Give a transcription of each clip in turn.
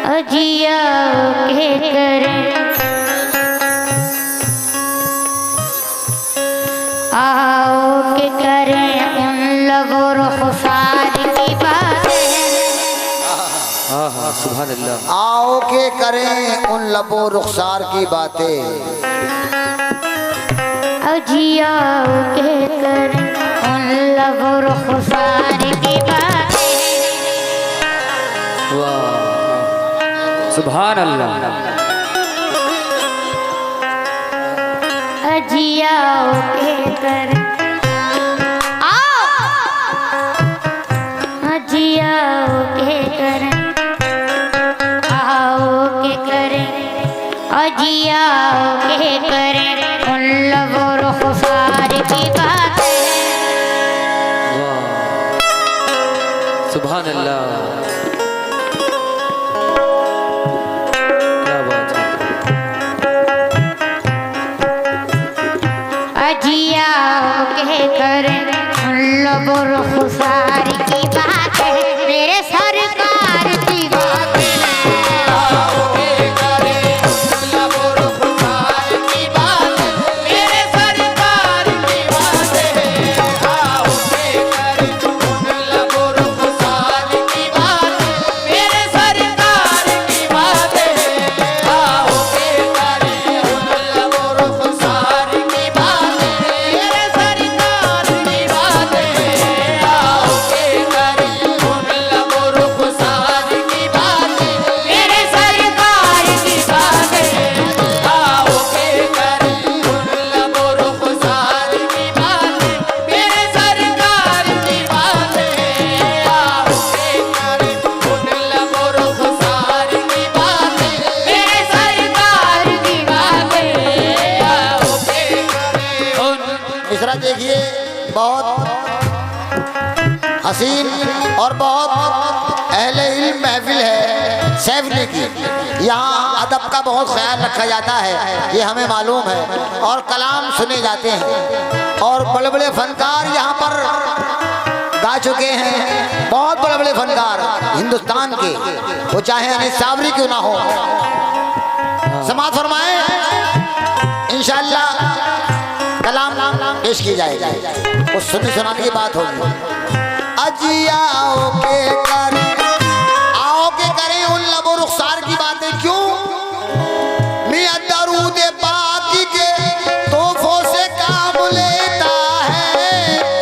अजिया के करें आओ के करें उन लबों रुखसार की बातें। सुभान अल्लाह। आओ के करें उन लबों रुखसार की बातें। अजिया के करें उन लबों रुखसार की बातें। वाह सुभान अल्लाह। अजिया के करें अजिया के करें आओ के करें अजिया के करें उन लबों रुखसार की बातें। सुभान अल्लाह। क्या बात है। अजिया के करें उन लबों रुखसार की बातें। मेरे सरकार की बातें। देखिए बहुत हसीन और बहुत अहले इल्म महफिल है सैफली की। यहाँ अदब का बहुत ख्याल रखा जाता है, ये हमें मालूम है, और कलाम सुने जाते हैं और बड़े बड़े फनकार यहाँ पर गा चुके हैं। बहुत बड़े बड़े फनकार हिंदुस्तान के, वो चाहे अनीस साबरी क्यों ना हो। समाअत फरमाएं, इंशाअल्लाह कलाम पेश की जाएगी, उस सुनने सुनाने की बात होगी। अजियाओ के करें आओ के करें उन लबों रुखसार की बातें। क्यों? मियां दरूद पाकी के तोहफों से काम लेता है।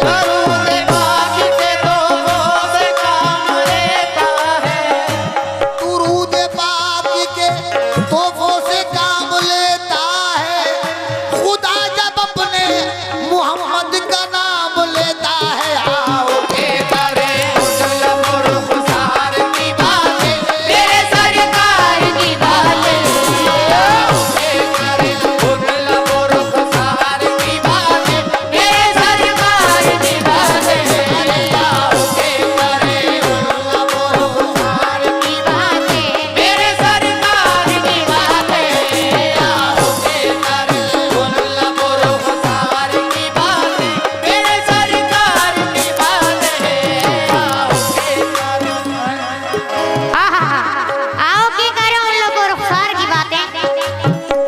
दरूद पाकी के तोहफों से काम लेता है। दरूद पाकी के तोहफों से काम लेता है। खुदा जब अपने मोहम्मद का नाम लेता है। आओ के करें उन लबों रुखसार की बातें। मेरे सरकार की बातें। आओ के करें उन लबों रुखसार की बातें। मेरे सरकार की बातें। आओ के करें उन लबों रुखसार की बातें। मेरे सरकार की बातें। आओ के करें उन लबों रुखसार की बातें। मेरे सरकार की बातें। आओ के करें उन लोगों रुखसार की बातें।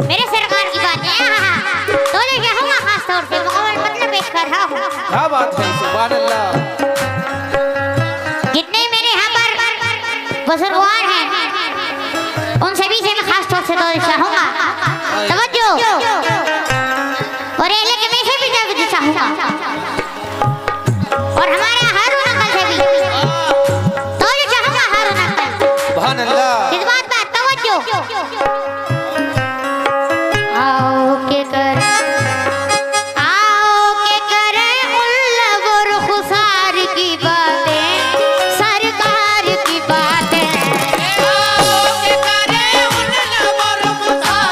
मेरे सरकार की बातें। तो जो कहूँगा खास तौर पे मुकम्मल मतलब पेश कर रहा हूँ। क्या बात है। सुभान अल्लाह। जितने मेरे यहाँ पर बुजुर्गवार हैं उन सभी से मैं खास तौर से तो चाहूँगा तवज्जो और एहले के में से भी तवज्जो चाहूँगा, और हमारे हारून अंकल से भी तो जो चाहूँगा। हारून अंकल सुभान अल्लाह। इस बात पर तवज्जो। आओ के करें उन लबों रुखसार की बातें। सरकार की बातें। आओ के करें उन लबों रुखसार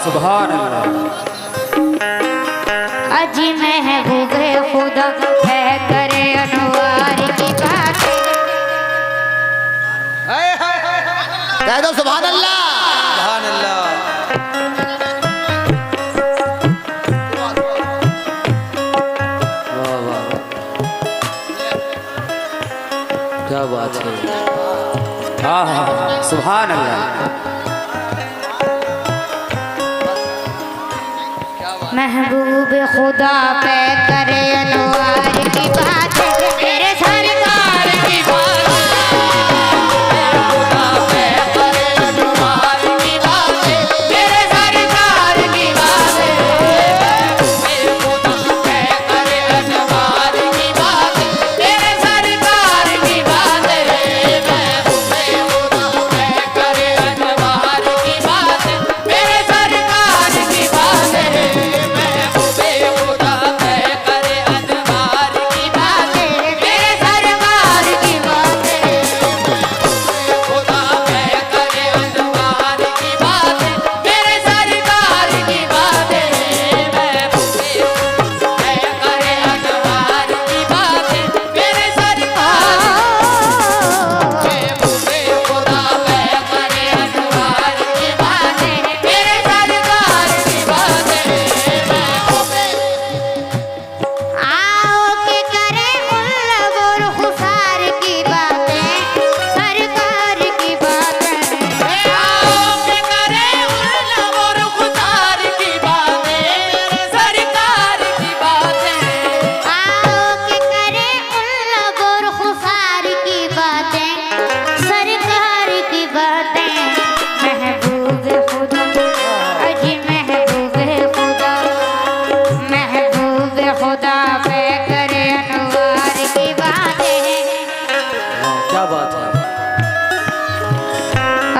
सुभान अल्लाह। अजी महबूब खुदा है करे अनवार की बात। कह दो सुभान अल्लाह। सुभान अल्लाह। वाह वाह, क्या बात है। हाँ हाँ, सुभान अल्लाह। महबूब खुदा पे करे अनवार की बात। मेरे सरकार की बात। खुदा पे करे अनवार की बात। मेरे सरकार की बात। खुदा पे करे अनवार की बात। मेरे सरकार की बात। खुदा पे करे अनवार की बात। मेरे सरकार की बात।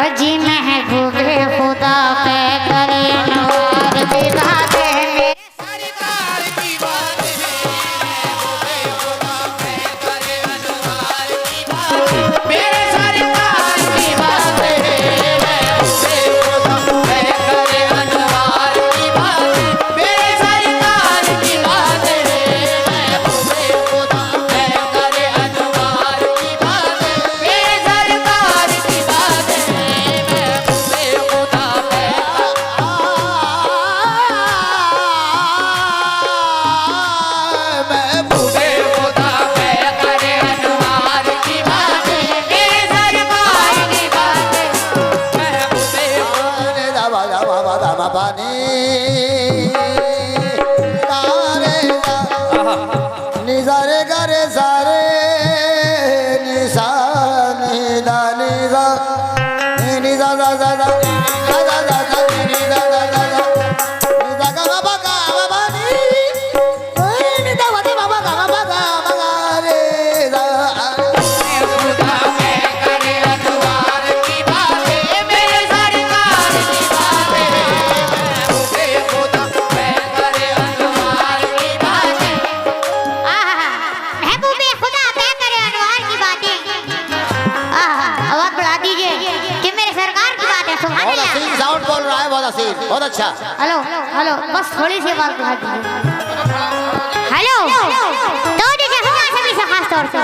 अजी महबूब खुदा पे करे अनवार की बात। मेरे सरकार की बात। मेरे सरकार की बात। करे अनवार की बात। मेरे सरकार की बात। करे अनवार की बात। मेरे सरकार की बात। निजारे गरे सारे निशा निदा निजा निजा जा जा जा जा जा जा जा निजा जा जा जा निजा का बाबा का बाबा नी निजा वादे बाबा का बाबा का बाबा रे जा। खुदा पे करे अनवार की बात। मेरे सरकार की बात। खुदा पे करे अनवार की बात। महबूब खुदा पे करे अनवार की बातें। आवाज बढ़ा दीजिए कि मेरे सरकार की बात है। सुभान बहुत अल्लाह। हसीन साउंड बोल रहा है, बहुत हसीन, बहुत अच्छा। हेलो हेलो, बस थोड़ी सी आवाज बढ़ा दीजिए। हेलो तो जैसे हुआ सभी से खास तौर से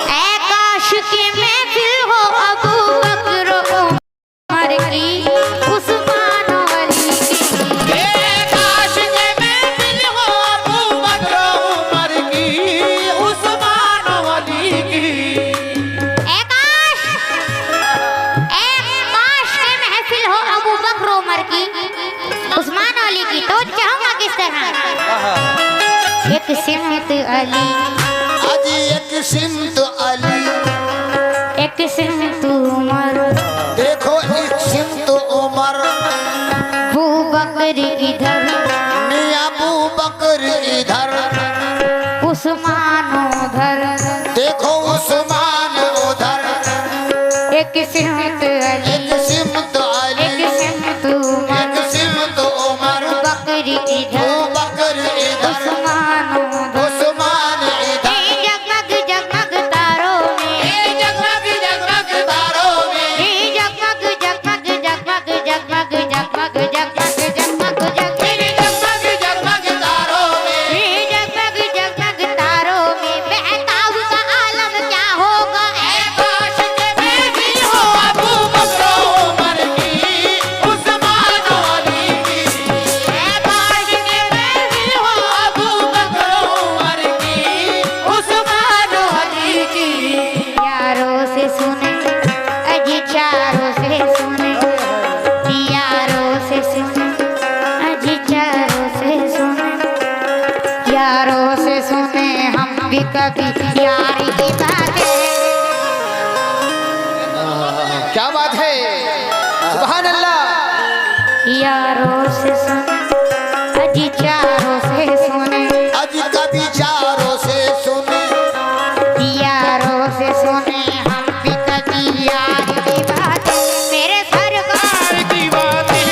ऐ काश कि महफिल हो अबू बकर उमर की उस्मान अली की। काश के महफिल हो अबू बकर उमर की उस्मान अली की। ऐ काश के महफिल हो अबू बकर उमर की उस्मान अली की। तो चाहूंगा किस तरह एक सिमत अली, आज एक सिमत अली, एक सिमत उमर, देखो एक सिमत उमर, अबू बकर इधर मियां अबू बकर इधर, उस्मान उधर, देखो उस्मान उधर। एक सिमत अली, एक सिमत अली, एक सिमत उमर, एक सिमत उमर, बकर अबू इधर, बकर इधर, उस्मान उधर। उस्मान इधर। जगमग जगमग तारों में, जगमग जगमग तारों में, यारों से सुने अजी चारों से सुने अजी कभी चारों से सुने यारों से सुने हम भी कभी यार की बातें मेरे सरकार की बातें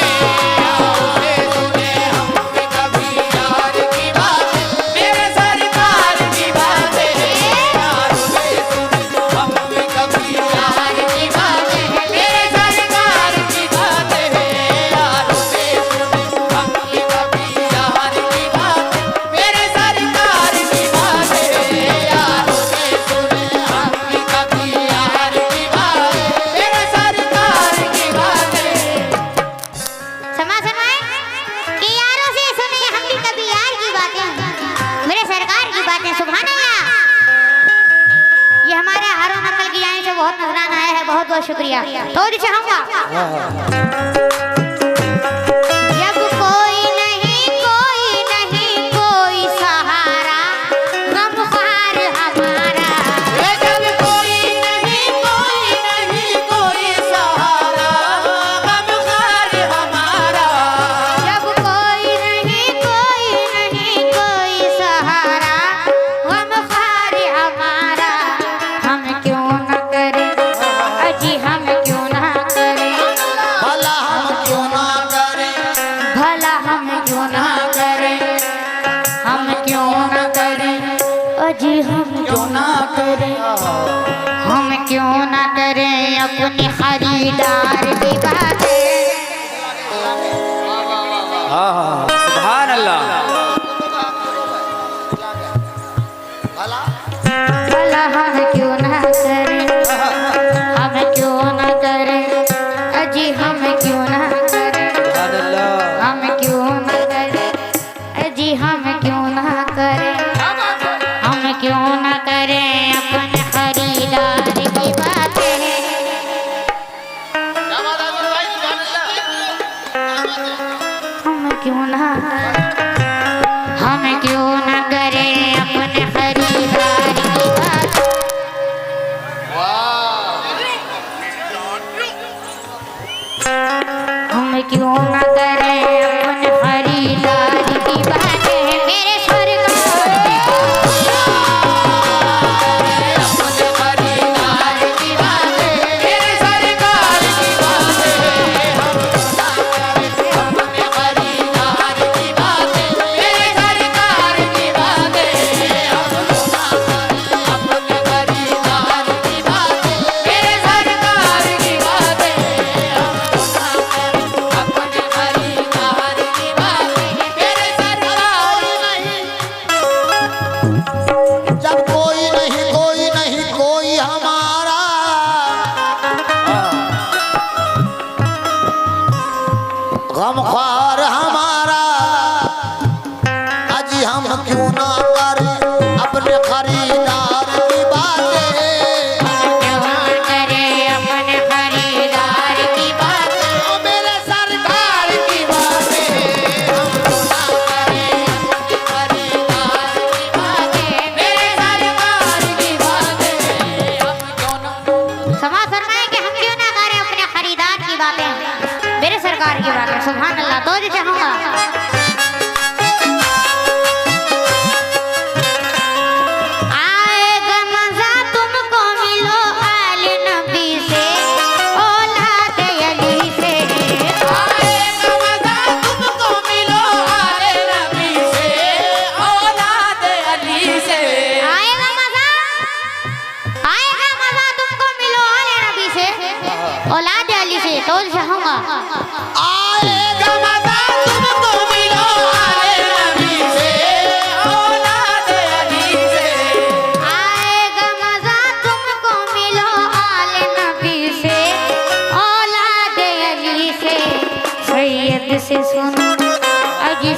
यारों से सुने हम भी कभी यार की बातें मेरे सरकार की बातें यारों से सुने हम भी कभी यार की बातें मेरे सरकार की बातें यारों से सुने हम भी कभी यार की बातें मेरे सरकार की बातें यारों से सुने हम भी कभी यार की बातें मेरे सरकार की बातें। समाए कि यारों से सुने हम भी कभी यार की बातें मेरे सरकार की बातें सुभान अल्लाह। ये हमारे हारून अंकल की जाने से बहुत नजराना आया है, बहुत बहुत शुक्रिया। तो चाहूंगा जब कोई नहीं कोई सहारा गमख्वार हमारा जब कोई नहीं कोई सहारा गमख्वार हमारा जब कोई नहीं कोई सहारा गमख्वार हमारा हम क्यों न करें अजी हम क्यों न करें भला हम क्यों ना करें भला हम क्यों न करें हम क्यों न करें अजी हम क्यों न करें हम क्यों न करें अपने खरीदार की बातें सुभान अल्लाह। भला हम क्यों न करें हम क्यों न करें अजी हम क्यों न करें सुभान अल्लाह। हम क्यों न करें अजी हम क्यों न करें हम क्यों न करें अपने खरीदार की बातें हम क्यों न करें अपने खरीदार की बातें हम क्यों न करें अपने खरीदार की बातें मेरे सरकार अपने खरीदार की बातें मेरे सरकार की बातें अपने खरीदार की बातें मेरे सरकार की बातें अपने खरीदार की बातें मेरे सरकार की बातें अपने खरीदार की बातें मेरे सरकार नहीं। जब कोई नहीं कोई हमारा गमख्वार हमारा अजी हम क्यों ना करें अपने खरीदार की बातें क्यों न करें अपने खरीदार की बातें मेरे सरकार की बातें हम क्यों ना करें अपने खरीदार की बातें मेरे सरकार की बातें हम क्यों ना समा फरमाए कि हम क्यों ना करें अपने खरीदार की बातें मेरे सरकार की बातें सुभान अल्लाह। तो जी चाहूंगा आएगा मजा तुमको मिलो आले नबी से औलाद अली से आएगा मज़ा तुमको मिलो आले नबी से औलाद अली से आएगा मजा तुमको मिलो आले नबी से औलाद अली से। तो जी चाहूंगा आएगा मज़ा तुमको मिलो आले नबी से औलाद अली से आएगा मजा तुमको मिलो आले नबी से औलाद अली से। सैयद से सुनो अजी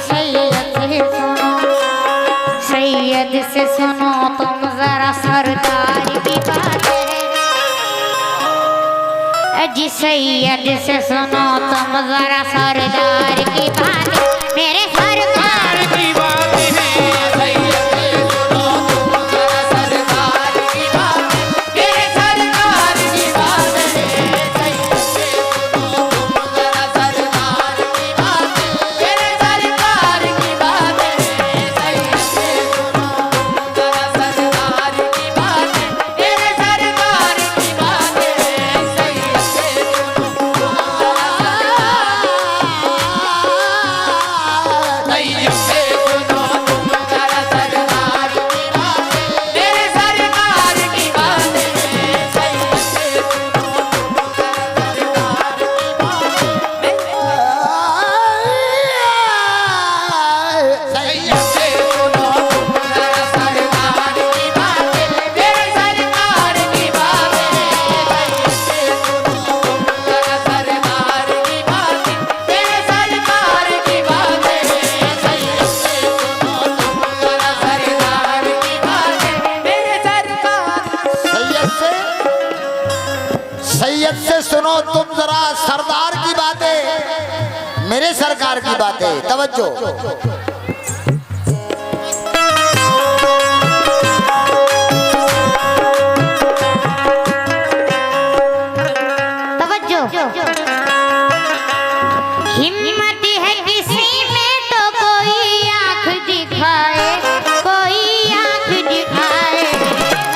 सैयद से सुनो तुम जरा सरदार की बातें अजी सैयद से सुनो तुम जरा सरदार की बातें मेरे सरकार की बातें सुनो तुम जरा सरकार की बातें मेरे सरकार की बातें सुनो तुम जरा सरकार की सैयद से सुनो तुम जरा सरदार की बातें, मेरे सरकार की बातें, तवज्जो। तवज्जो। हिम्मत है किसी में तो कोई आंख दिखाए, कोई आंख दिखाए।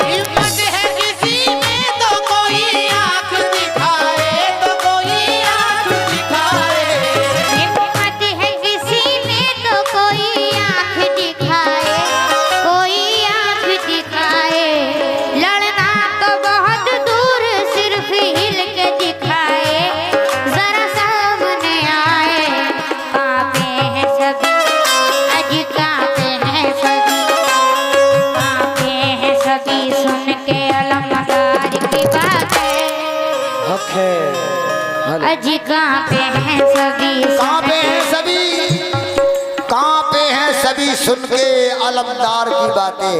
हिम्मत है किसी में तो कोई आंख दिखाए, तो कोई आंख दिखाए। हिम्मत है किसी में तो कोई आंख दिखाए, कोई आंख दिखाए। लड़ना तो बहुत दूर, सिर्फ हिल के दिखाए, जरा सामने आए। कांपे हैं सभी, आज कांपे हैं सभी, कांपे हैं सभी सुन के अलमदार की बातें। आज कांपे हैं सभी, कहाँ पे हैं सभी, कहाँ पे हैं सभी सुन के अलमदार की बातें।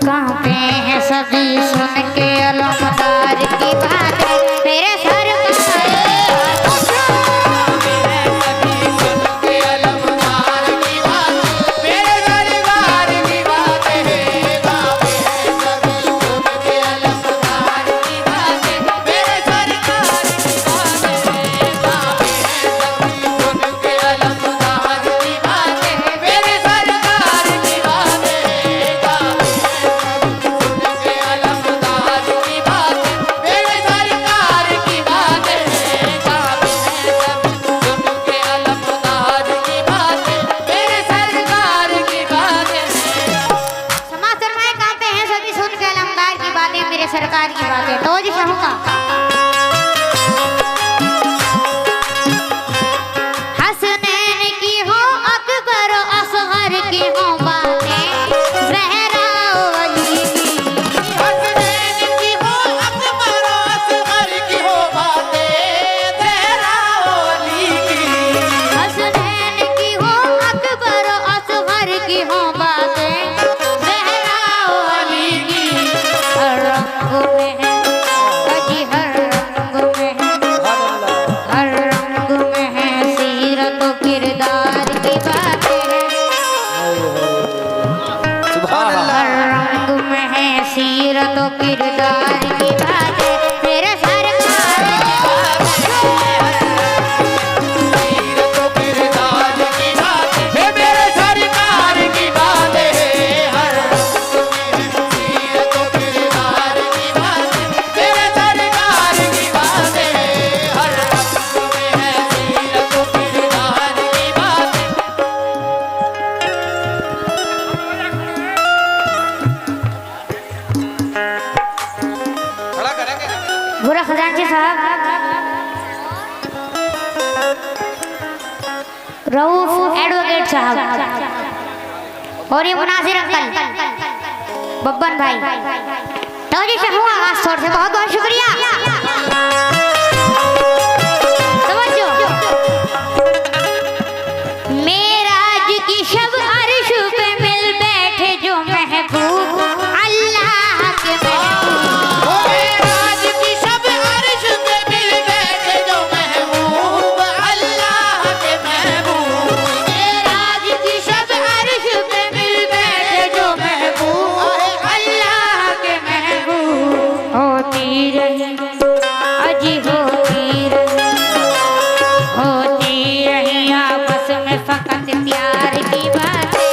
कांपे हैं सभी सुन के अलमदार की बातें। मेरे सर सरकार की बातें तो जी कहूँगा। हसनैन की हो, अकबर असगर की हो बातें, ज़हरा वली की। हसनैन की हो, अकबर असगर की हो बातें, ज़हरा वली की। हसनैन की हो, अकबर असगर की हो बातें, ज़हरा वली की। हर रंग में है अजी, हर रंग में है, हर रंग में है सीरत और किरदार की बातें। सुभान अल्लाह। हर रंग में है सीरत और किरदार की बातें। मेरे सरकार सीरत और किरदार की बातें, हे मेरे सरकार की बातें। हर सीरत और किरदार की बातें, मेरे सरकार की बातें। हर में है सीरत और किरदार की बातें। खड़ा करेंगे। बुरा खजांची साहब, रऊफ एडवोकेट साहब और ये मुनासिर अंकल बब्बन भाई, तो जी चाहूँगा खास तौर से बहुत बहुत शुक्रिया। तवज्जो। मेराज की शब अर्श पे मिल बैठे जो महबूब, अल्लाह के महबूब। मेराज की शब अर्श पे मिल बैठे जो महबूब, अल्लाह के महबूब। मेराज की शब अर्श पे मिल बैठे जो महबूब, अल्लाह के महबूब। होती रही अजी, होती रही आपस में फकत प्यार की बातें।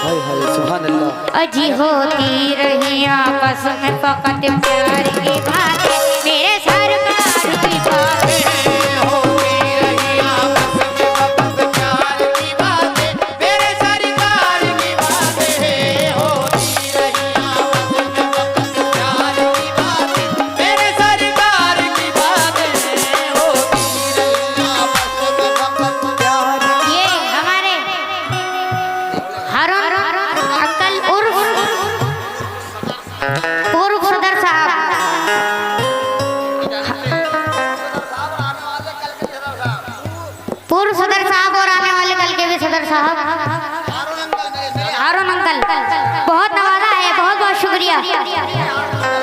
हाय हाय सुभान अल्लाह। अजी होती रही आपस में फकत प्यार की बातें। मेरे सरकार की बातें। होती रही आपस में फकत प्यार की बातें, मेरे सरकार की बातें। होती रही आपस में फकत प्यार की बातें, मेरे सरकार की बातें। होती रही आपस में फकत प्यार। ये हमारे हारून अंकल उर्फ पूर्व सदर साहब, पूर्व सदर साहब और आने वाले कल के भी सदर साहब हारून अंकल, बहुत नवाजा है, बहुत बहुत शुक्रिया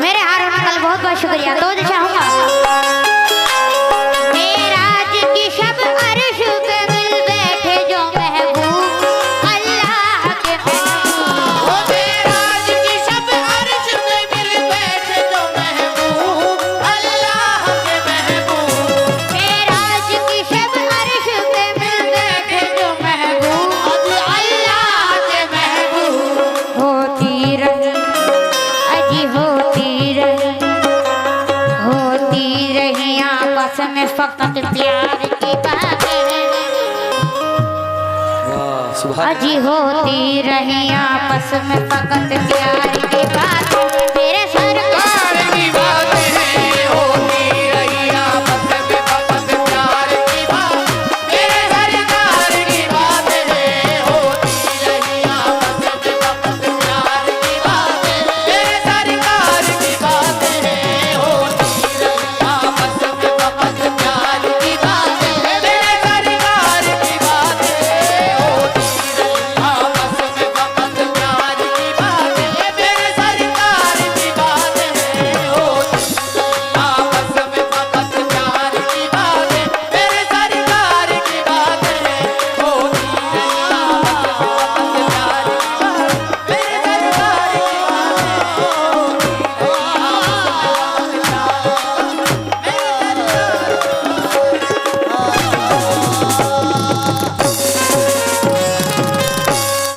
मेरे हारून अंकल, बहुत बहुत बहुत शुक्रिया। तो चाहूंगा मेराज की शब अर्श पे मिल बैठे जो महबूब अल्लाह के ओ मेराज की शब अर्श पे मिल बैठे जो महबूब अल्लाह के महबूब। मेराज की शब अर्श पे मिल बैठे जो महबूब अल्लाह के महबूब। होती रही अजी होती रही आपस में फकत प्यार की बातें वाह सुभान अजी होती रही आपस में फकत प्यार की बातें मेरे सर